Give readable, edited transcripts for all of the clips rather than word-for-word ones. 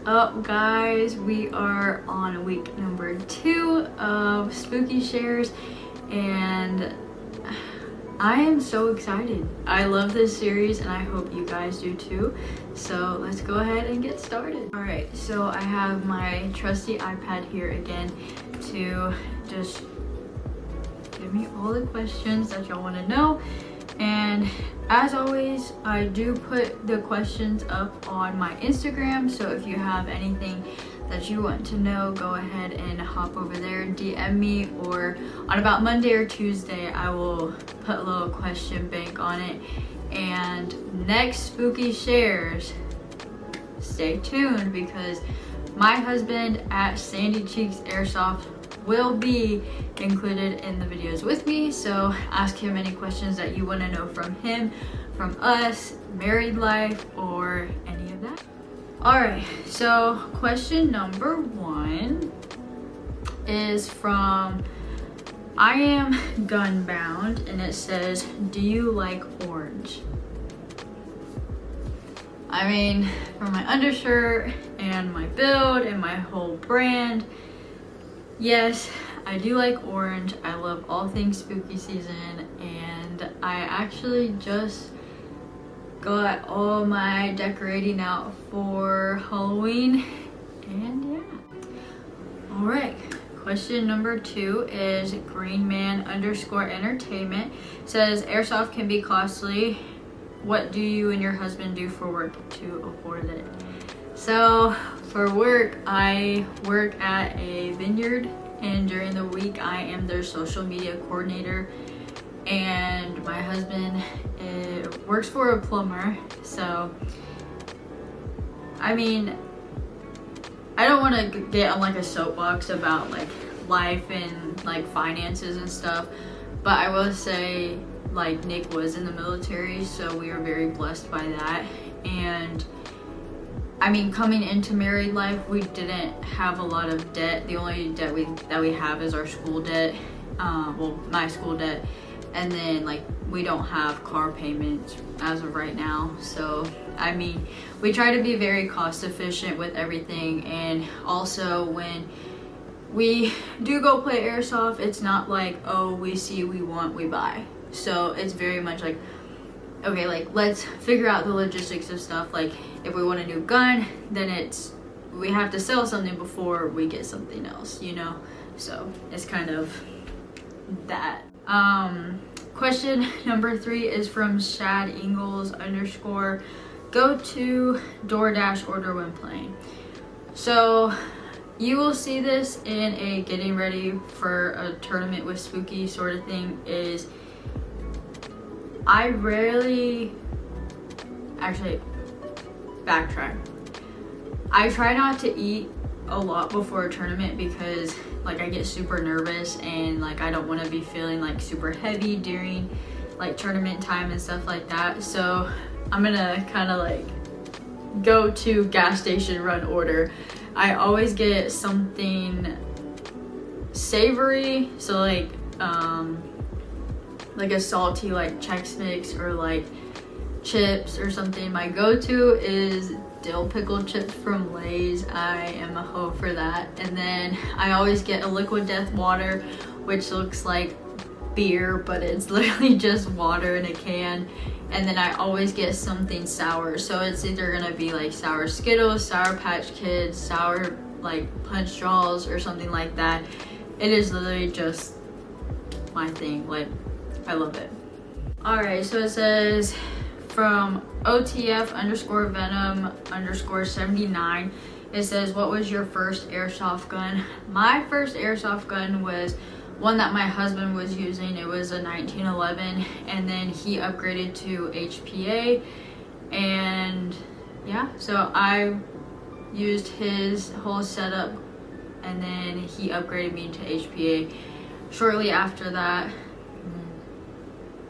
up, guys? We are on week number 2 of Spooky Shares, and I am so excited. I love this series and I hope you guys do too. So let's go ahead and get started. All right, so I have my trusty iPad here again to just give me all the questions that y'all want to know. And as always, I do put the questions up on my Instagram, so if you have anything that you want to know, go ahead and hop over there, DM me, or on about Monday or Tuesday I will put a little question bank on it. And next Spooky Shares, stay tuned, because my husband at Sandy Cheeks Airsoft will be included in the videos with me, so ask him any questions that you want to know from him, from us, married life, or any of that. All right, so question number 1 is from I Am Gunbound, and it says, do you like orange? I mean, for my undershirt and my build and my whole brand, yes, I do like orange. I love all things spooky season, and I actually just got all my decorating out for Halloween, and yeah. All right, question number 2 is Greenman_entertainment. Says, airsoft can be costly. What do you and your husband do for work to afford it? So for work, I work at a vineyard, and during the week I am their social media coordinator, and my husband works for a plumber. So I mean, I don't want to get on like a soapbox about like life and like finances and stuff, but I will say, like, Nick was in the military, so we are very blessed by that. And I mean, coming into married life, we didn't have a lot of debt. The only debt that we have is our school debt, well, my school debt, and then like we don't have car payments as of right now. So I mean, we try to be very cost efficient with everything. And also, when we do go play airsoft, it's not like, oh, we see, we want, we buy. So it's very much like, okay, like, let's figure out the logistics of stuff. Like, if we want a new gun, then we have to sell something before we get something else, you know? So it's kind of that. Question number 3 is from Shad Ingalls _ go to DoorDash order when playing. So you will see this in a getting ready for a tournament with Spooky sort of thing. Is I rarely, actually, backtrack. I try not to eat a lot before a tournament, because like I get super nervous, and like I don't want to be feeling like super heavy during like tournament time and stuff like that. So I'm gonna kind of like go to gas station run order. I always get something savory, so like a salty like Chex Mix or like chips or something. My go-to is dill pickle chips from Lay's. I am a hoe for that. And then I always get a Liquid Death water, which looks like beer, but it's literally just water in a can. And then I always get something sour, so it's either gonna be like sour Skittles, Sour Patch Kids, sour like Punch Straws, or something like that. It is literally just my thing. Like, I love it. All right, so it says from OTF_Venom_79. It says, what was your first airsoft gun? My first airsoft gun was one that my husband was using. It was a 1911, and then he upgraded to HPA, and yeah, so I used his whole setup, and then he upgraded me to HPA shortly after that.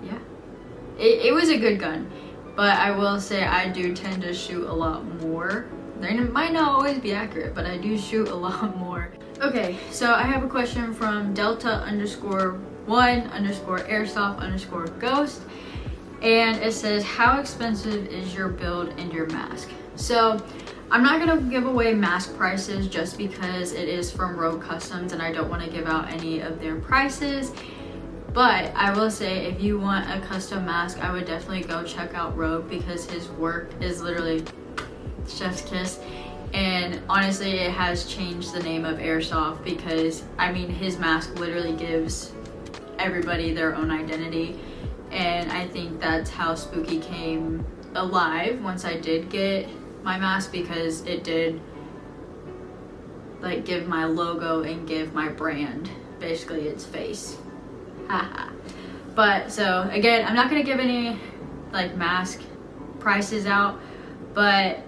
Yeah, it was a good gun, but I will say I do tend to shoot a lot more. They might not always be accurate, but I do shoot a lot more. Okay, so I have a question from Delta_1_airsoft_ghost, And it says, how expensive is your build and your mask? So I'm not gonna give away mask prices just because it is from Rogue Customs and I don't want to give out any of their prices. But I will say, if you want a custom mask, I would definitely go check out Rogue, because his work is literally chef's kiss. And honestly, it has changed the name of Airsoft, because I mean, his mask literally gives everybody their own identity. And I think that's how Spooky came alive once I did get my mask, because it did like give my logo and give my brand basically its face. Haha. But so again, I'm not gonna give any like mask prices out, but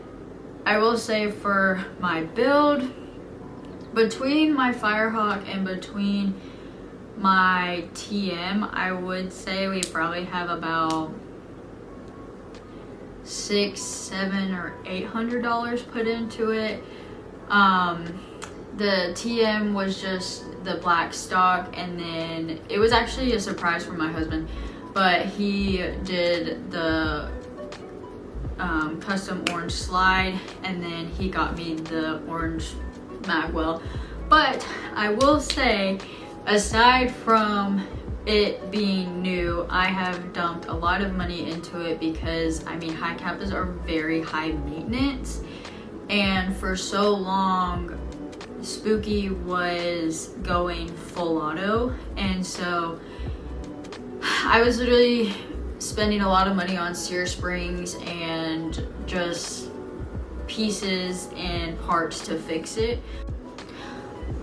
I will say for my build, between my Firehawk and between my TM, I would say we probably have about $600, $700, or $800 put into it. The TM was just the black stock, and then it was actually a surprise for my husband, but he did the custom orange slide, and then he got me the orange magwell. But I will say, aside from it being new, I have dumped a lot of money into it, because I mean, high kappas are very high maintenance, and for so long Spooky was going full auto, and so I was literally spending a lot of money on sear springs and just pieces and parts to fix it.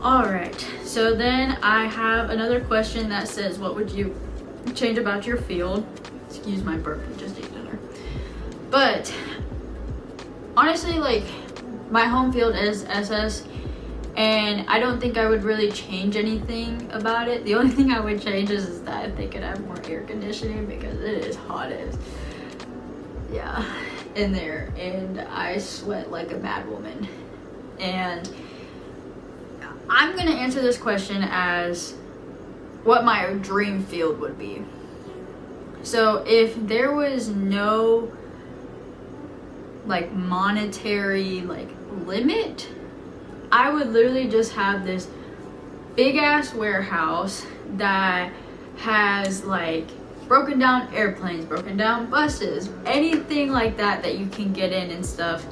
Alright, so then I have another question that says, what would you change about your field? Excuse my burp, I just ate dinner. But honestly, like, my home field is SS, and I don't think I would really change anything about it. The only thing I would change is that if they could have more air conditioning, because it is hot as, yeah, in there, and I sweat like a mad woman. And I'm gonna answer this question as what my dream field would be. So if there was no like monetary like limit, I would literally just have this big ass warehouse that has like broken down airplanes, broken down buses, anything like that that you can get in and stuff.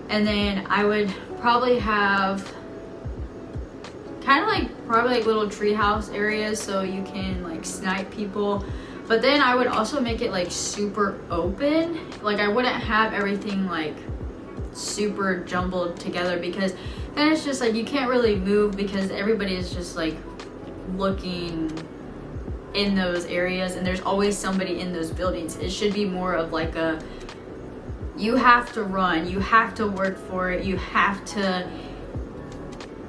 And then I would probably have kind of like probably like little treehouse areas so you can like snipe people. But then I would also make it like super open. Like I wouldn't have everything like super jumbled together, because then it's just like you can't really move, because everybody is just like looking in those areas, and there's always somebody in those buildings. It should be more of like a, you have to run, you have to work for it, you have to,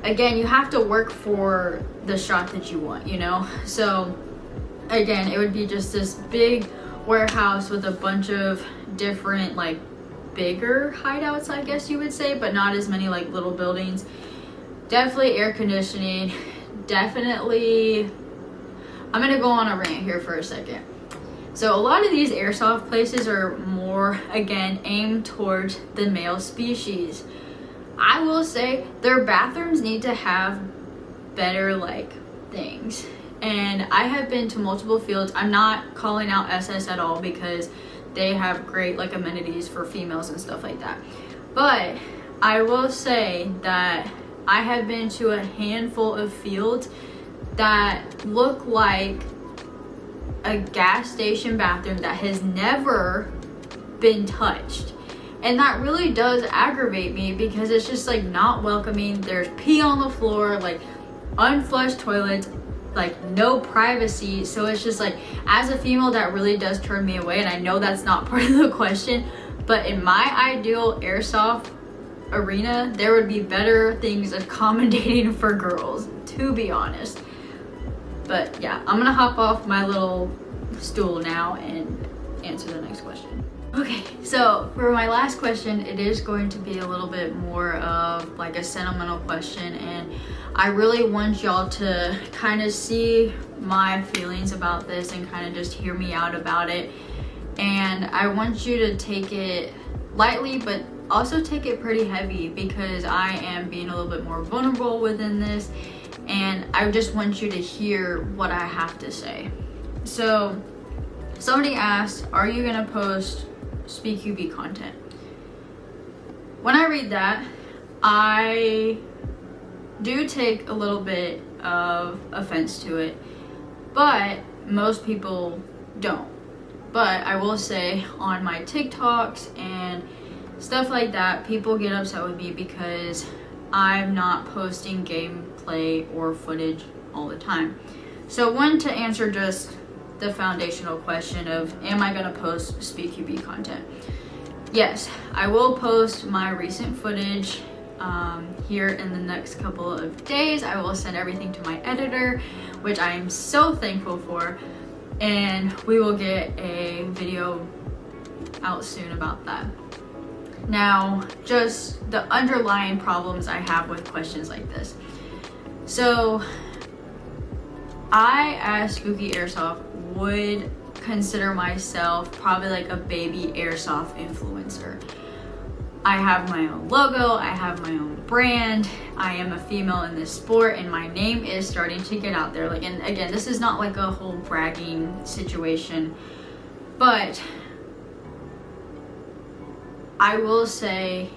again, you have to work for the shot that you want, you know? So again, it would be just this big warehouse with a bunch of different like bigger hideouts, I guess you would say, but not as many like little buildings. Definitely air conditioning. Definitely, I'm gonna go on a rant here for a second. So a lot of these airsoft places are more, again, aimed towards the male species. I will say their bathrooms need to have better like things. And I have been to multiple fields. I'm not calling out SS at all, because they have great like amenities for females and stuff like that. But I will say that I have been to a handful of fields that look like a gas station bathroom that has never been touched. And that really does aggravate me, because it's just like not welcoming. There's pee on the floor, like unflushed toilets, like no privacy. So it's just like, as a female, that really does turn me away. And I know that's not part of the question, but in my ideal airsoft arena, there would be better things accommodating for girls, to be honest. But yeah, I'm gonna hop off my little stool now and answer the next question. Okay, so for my last question, it is going to be a little bit more of like a sentimental question, and I really want y'all to kind of see my feelings about this and kind of just hear me out about it. And I want you to take it lightly, but also take it pretty heavy, because I am being a little bit more vulnerable within this, and I just want you to hear what I have to say. So somebody asked, are you gonna post SpeakQB content? When I read that, I do take a little bit of offense to it, but most people don't. But I will say, on my TikToks and stuff like that, people get upset with me because I'm not posting gameplay or footage all the time. So one, to answer just the foundational question of, am I gonna post SpeakQB content? Yes, I will post my recent footage here in the next couple of days. I will send everything to my editor, which I am so thankful for, and we will get a video out soon about that. Now, just the underlying problems I have with questions like this. So I, as Spooky Airsoft, would consider myself probably like a baby airsoft influencer. I have my own logo, I have my own brand, I am a female in this sport, and my name is starting to get out there. Like, and again, this is not like a whole bragging situation, but I will say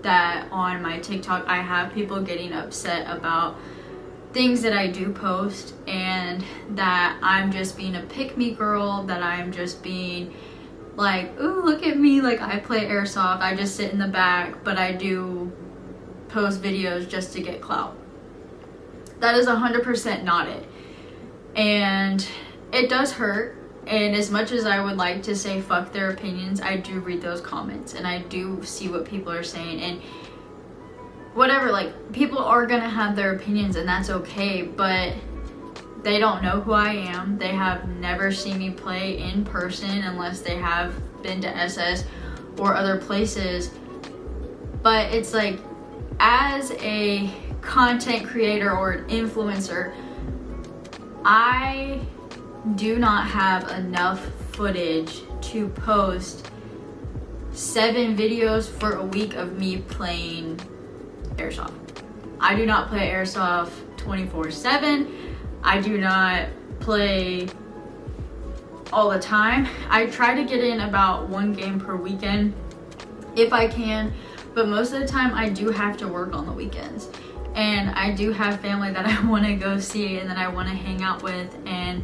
that on my TikTok, I have people getting upset about things that I do post, and that I'm just being a pick-me girl, that I'm just being like, ooh, look at me, like I play airsoft, I just sit in the back, but I do post videos just to get clout. That is 100% not it. And it does hurt. And as much as I would like to say fuck their opinions, I do read those comments and I do see what people are saying, and whatever, like, people are gonna have their opinions, and that's okay, but they don't know who I am. They have never seen me play in person unless they have been to SS or other places. But it's like, as a content creator or an influencer, I do not have enough footage to post 7 videos for a week of me playing airsoft. I do not play airsoft 24/7. I do not play all the time. I try to get in about 1 game per weekend if I can, but most of the time I do have to work on the weekends, and I do have family that I want to go see and that I want to hang out with, and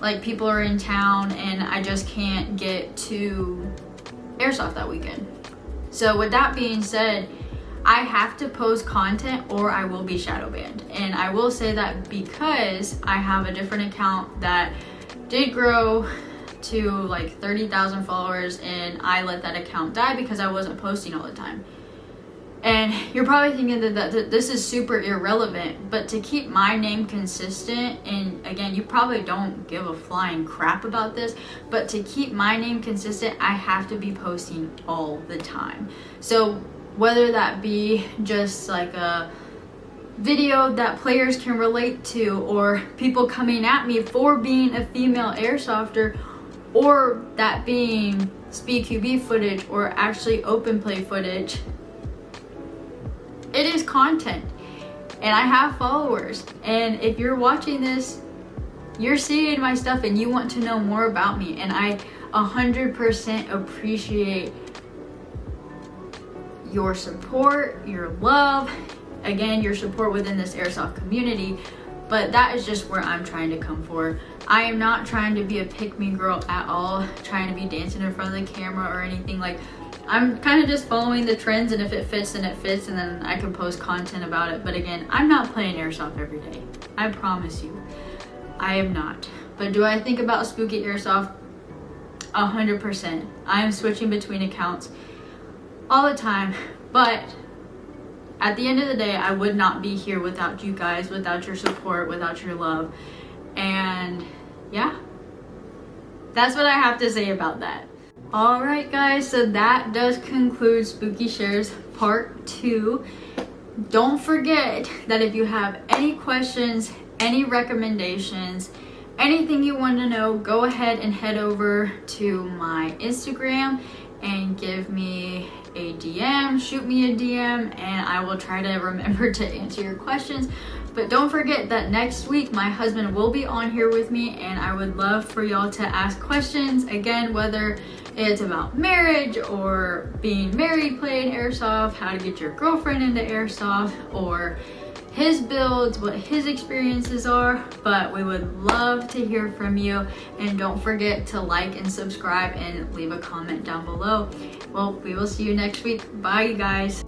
like, people are in town and I just can't get to airsoft that weekend. So with that being said, I have to post content or I will be shadow banned. And I will say that because I have a different account that did grow to like 30,000 followers, and I let that account die because I wasn't posting all the time. And you're probably thinking that this is super irrelevant, but to keep my name consistent, and again, you probably don't give a flying crap about this, but to keep my name consistent, I have to be posting all the time. So whether that be just like a video that players can relate to, or people coming at me for being a female airsofter, or that being SpeakQB footage or actually open play footage, it is content. And I have followers, and if you're watching this, you're seeing my stuff and you want to know more about me, and I 100% appreciate your support, your love, again, your support within this airsoft community. But that is just where I'm trying to come for. I am not trying to be a pick-me girl at all, trying to be dancing in front of the camera or anything. Like, I'm kind of just following the trends, and if it fits, then it fits, and then I can post content about it. But again, I'm not playing airsoft every day. I promise you, I am not. But do I think about Spooky Airsoft? 100%. I am switching between accounts all the time, but at the end of the day, I would not be here without you guys, without your support, without your love. And yeah, that's what I have to say about that. Alright guys, so that does conclude Spooky Shares Part 2. Don't forget that if you have any questions, any recommendations, anything you want to know, go ahead and head over to my Instagram and give me a DM, shoot me a DM, and I will try to remember to answer your questions. But don't forget that next week my husband will be on here with me, and I would love for y'all to ask questions, again, whether it's about marriage or being married playing airsoft, how to get your girlfriend into airsoft, or his builds, what his experiences are. But we would love to hear from you, and don't forget to like and subscribe and leave a comment down below. Well, we will see you next week. Bye, you guys.